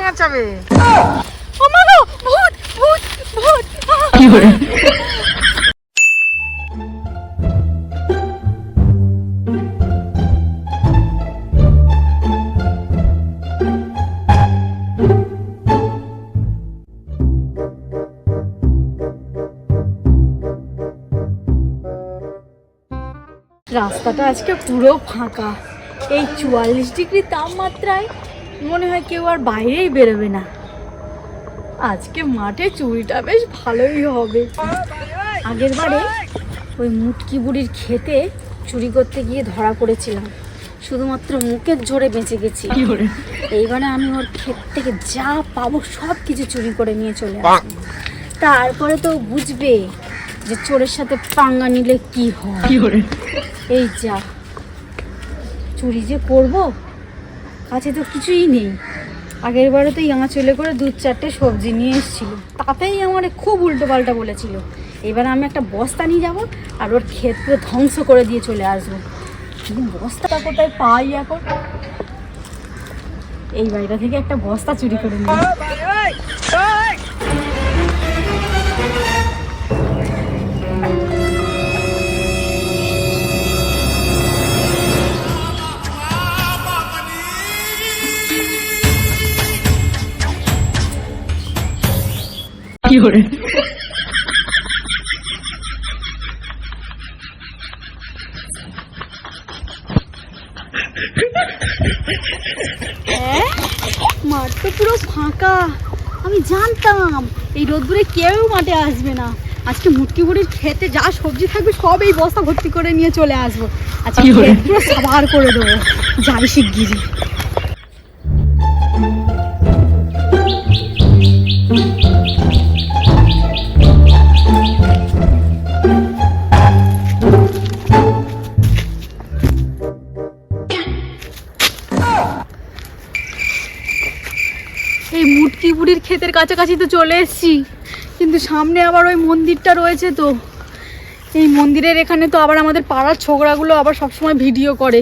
নাচাবে। রাস্তাটা আজকে পুরো ফাঁকা। এই 44 ডিগ্রি তাপমাত্রায় মনে হয় কেউ আর বাইরেই বেরোবে না। আজকে মাঠে চুরিটা বেশ ভালোই হবে। আগের বারে ওই মুটকি বুড়ির ক্ষেতে চুরি করতে গিয়ে ধরা পড়েছিলাম, শুধুমাত্র মুখের জোরে বেঁচে গেছি। এইবারে আমি ওর ক্ষেত থেকে যা পাবো সব কিছু চুরি করে নিয়ে চলে আসবো। তারপরে তো বুঝবে যে চোরের সাথে পাঙ্গা নিলে কি হয়। এই যা চুরি যে করবো, কাছে তো কিছুই নেই। আগের বারে তো চলে করে 2-4টে সবজি নিয়ে এসেছিল, তাতেই আমার খুব উল্টো পাল্টা বলেছিল। এবার আমি একটা বস্তা নিয়ে যাবো আর ওর ক্ষেত পুরো ধ্বংস করে দিয়ে চলে আসবো। কিন্তু বস্তাটা কোথায় পাই এখন? এই বাড়িটা থেকে একটা বস্তা চুরি করে নিই। মাঠ তো পুরো ফাঁকা। আমি জানতাম এই রোদ্দুরে কেউ মাঠে আসবে না। আজকে মুটকি বুড়ির খেতে যা সবজি থাকবে সব এই বস্তা ভর্তি করে নিয়ে চলে আসবো। আজকে পুরো সাবার করে দেবো। যাই শিগগিরি। এই মুটকি বুড়ির ক্ষেতের কাছাকাছি তো চলে এসেছি, কিন্তু সামনে আবার ওই মন্দিরটা রয়েছে। তো এই মন্দিরের এখানে তো আবার আমাদের পাড়ার ছোকরাগুলো আবার সবসময় ভিডিও করে,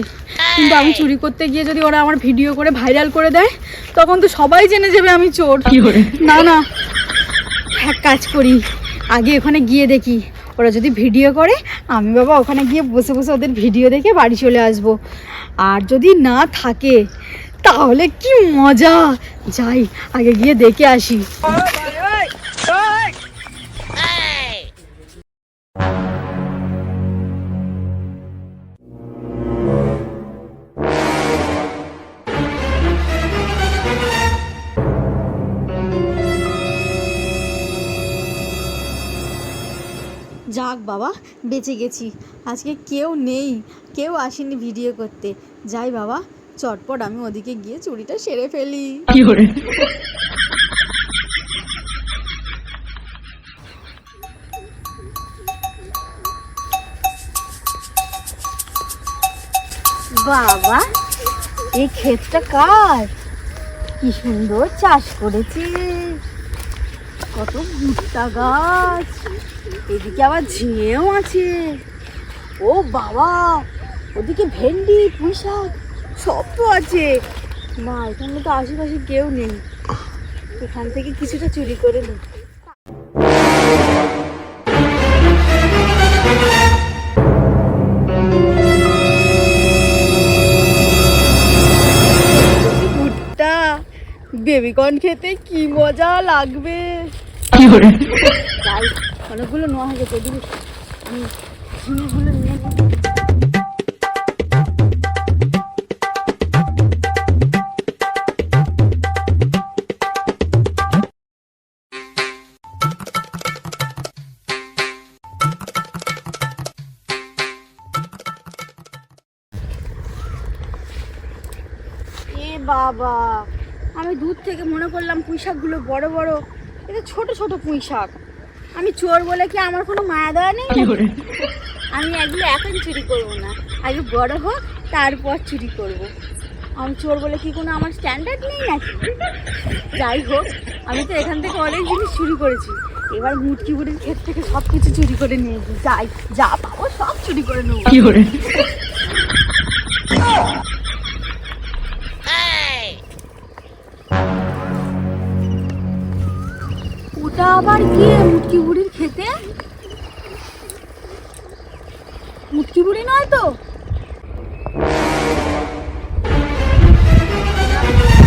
কিন্তু আমি চুরি করতে গিয়ে যদি ওরা আমার ভিডিও করে ভাইরাল করে দেয় তখন তো সবাই জেনে যাবে আমি চোর। না না, এক কাজ করি, আগে ওখানে গিয়ে দেখি। ওরা যদি ভিডিও করে আমি বাবা ওখানে গিয়ে বসে বসে ওদের ভিডিও দেখে বাড়ি চলে আসবো। আর যদি না থাকে তাহলে কি মজা। যাই আগে গিয়ে দেখে আসি। যাক বাবা, বেঁচে গেছি। আজকে কেউ নেই, কেউ আসেনি ভিডিও করতে। যাই বাবা, চটপট আমি ওদিকে গিয়ে চুরিটা সেরে ফেলি। বাবা, এই ক্ষেতটা কার? কি সুন্দর চাষ করেছে। কত ভুট্টা গাছ, এদিকে আবার ঝিঙেও আছে। ও বাবা, ওদিকে ভেন্ডি, পুঁই শাক সব তো আছে। না, এখানে তো আশেপাশে কেউ নেই। এখান থেকে কিছুটা চুরি করে নিই। ভুট্টা বেবিকর্ন খেতে কি মজা লাগবে। অনেকগুলো নেওয়া হয়ে গেছে, আমি ঝিঙেগুলো নিয়ে নিই। বাবা, আমি দূর থেকে মনে করলাম পুঁই শাকগুলো বড় বড়, এটা ছোট ছোট পুঁই শাক। আমি চোর বলে কি আমার কোনো মায়া দেওয়া নেই? আমি এগুলো এখন চুরি করবো না, আগে বড় হোক তারপর চুরি করব। আমি চোর বলে কি কোনো আমার স্ট্যান্ডার্ড নেই নাকি? যাই হোক, আমি তো এখান থেকে অনেক জিনিস চুরি করেছি। এবার মুটকি বুড়ির ক্ষেত থেকে সব কিছু চুরি করে নিয়েছি। যাই, যা পাবো সব চুরি করে নেবো। আবার গিয়ে মুটকি বুড়ির খেতে? মুটকি বুড়ি নয় তো?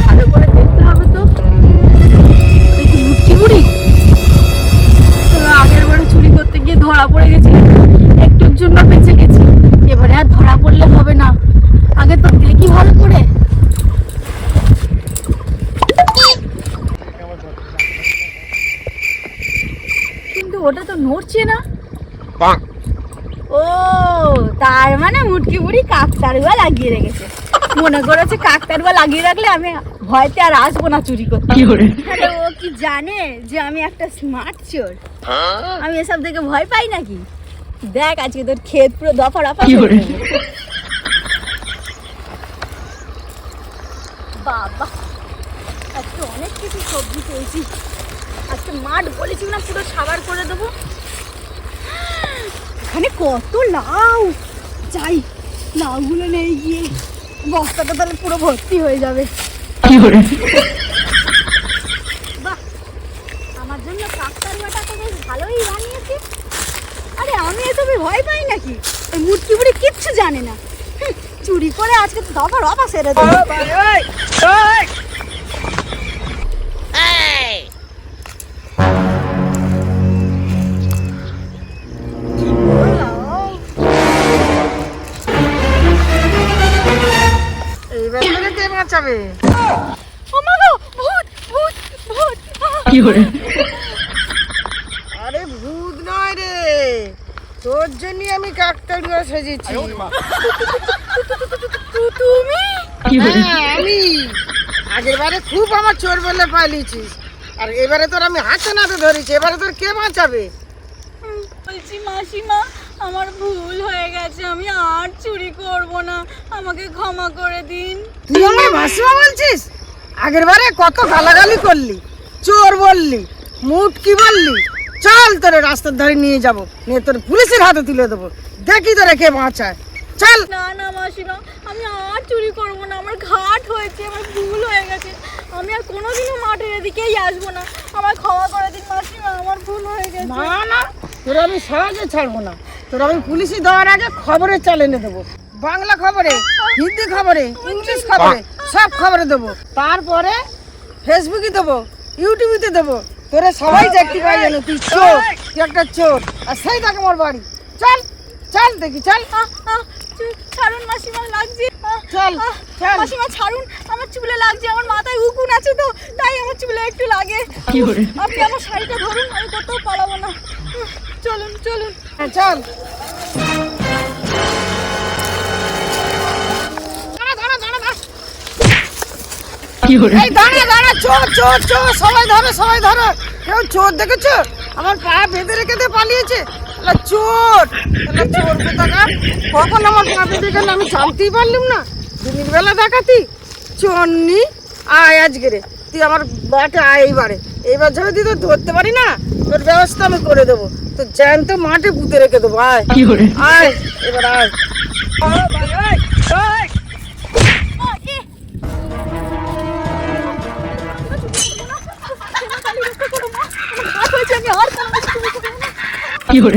ভালো করে দেখতে হবে তো। দেখি মুটকি বুড়ি। আগের বারে চুরি করতে গিয়ে ধরা পড়ে গেছি, একটুর জন্য বেঁচে গেছি। এবারে আর ধরা পড়লে হবে না, আগে তো দেখি ভালো করে। কিন্তু ওটা তো নড়ছে না। ও, তার মানে মুটকি বুড়ি কাকতারুয়া লাগিয়ে রেখেছে। মনে করেছে কাকতারুয়া লাগিয়ে রাখলে আমি ভয়তে আর আসবো না চুরি করতে। আরে ও কি জানে যে আমি একটা স্মার্ট চোর? আমি এসব দেখে ভয় পাই নাকি? দেখ আজকে তোর ক্ষেত পুরো দফা রফা করে দেবো। বাবা, আজকে অনেক কিছু সবজি পেয়েছি। আজকে মাঠ বলেছি না পুরো সাবার করে দেবো। এখানে কত লাউ! যাই, লাউগুলো নিয়ে গিয়ে বস্তাটা তাহলে পুরো ভর্তি হয়ে যাবে। বাহ, আমার জন্য কাকতারুয়াটা তো বেশ ভালোই বানিয়েছে। আরে আমি এসবে ভয় পাই নাকি? এই মুটকি বুড়ি কিচ্ছু জানে না। চুরি করে আজকে তো দফা রফা সেরে দেবো। বাঁচাবে? আরে ভূত নয় রে, তোর জন্য আমি কাকতাড়ুয়া সেজেছি। আমি আগের বারে খুব আমার চোর বলে পালিয়েছিস, আর এবারে তোর আমি হাতে নাতে ধরেছি। এবারে তোর কে বাঁচাবে? বলছি মাসিমা, আমার ভুল হয়ে গেছে, আমি আর চুরি করব না, আমাকে ক্ষমা করে দিন। তুই আমার মাসিমা বলছিস? আগের বারে কত গালাগালি করলি, চোর বললি, মুটকি বললি। চল তোরে রাস্তার ধারে নিয়ে যাব, নিয়ে তোর পুলিশের হাতে তুলে দেবো, দেখি তোরে কে বাঁচায়। চল। না না মাসিমা, আমি আর চুরি করব না, আমার ঘাট হয়েছে, আমার ভুল হয়ে গেছে, আমি আর কোনোদিনও মাঠের এদিকেই আসবো না, আমার ক্ষমা করে দিন মাসিমা, আমার ভুল হয়ে গেছে। না না, তোরা আমি সহজে ছাড়বো না। তোরা আমি পুলিশে দেওয়ার আগে খবরে চ্যানেলে দেবো, বাংলা খবরে, হিন্দি খবরে, ইংলিশ খবরে, সব খবরে দেবো। তারপরে ফেসবুকে দেবো, ইউটিউবে দেবো, তোরা সবাই দেখতে পাই যেন তুই চোর, তুই একটা চোর। আর সেই দেখ আমার বাড়ি। চল চল দেখি, চল। ছাড়ুন মাসিমা, লাগছে। চল চল মাসিমা ছাড়ুন, আমার চুলে লাগছে, আমার মাথায় উকুন আছে তো, তাই আমার চুলে একটু লাগে। আপনি আমার শাড়িটা ধরুন, আমি কোথাও পালাবো না। চলুন চলুন। চল। এই দাঁড়া দাঁড়া, চোর চোর চোর, সবাই ধরো সবাই ধরো। কেউ চোর দেখেছো? আমার পা বেঁধে রেখে দিয়ে পালিয়েছে। চোর চোর কোথাকার, কখন আমার পা বেঁধে গেল আমি জানতেই পারলাম না। দিনের বেলা দেখাতি চন্নি। আয় আজকে রে, তুই আমার বাটে আয় এইবারে। এইবার যাবে তুই তো ধরতে পারি না, তোর ব্যবস্থা আমি করে দেবো। তো জ্যান্ত মাঠে পুঁতে রেখে দেবো। আয় আয়, এবার আয়। আমি আর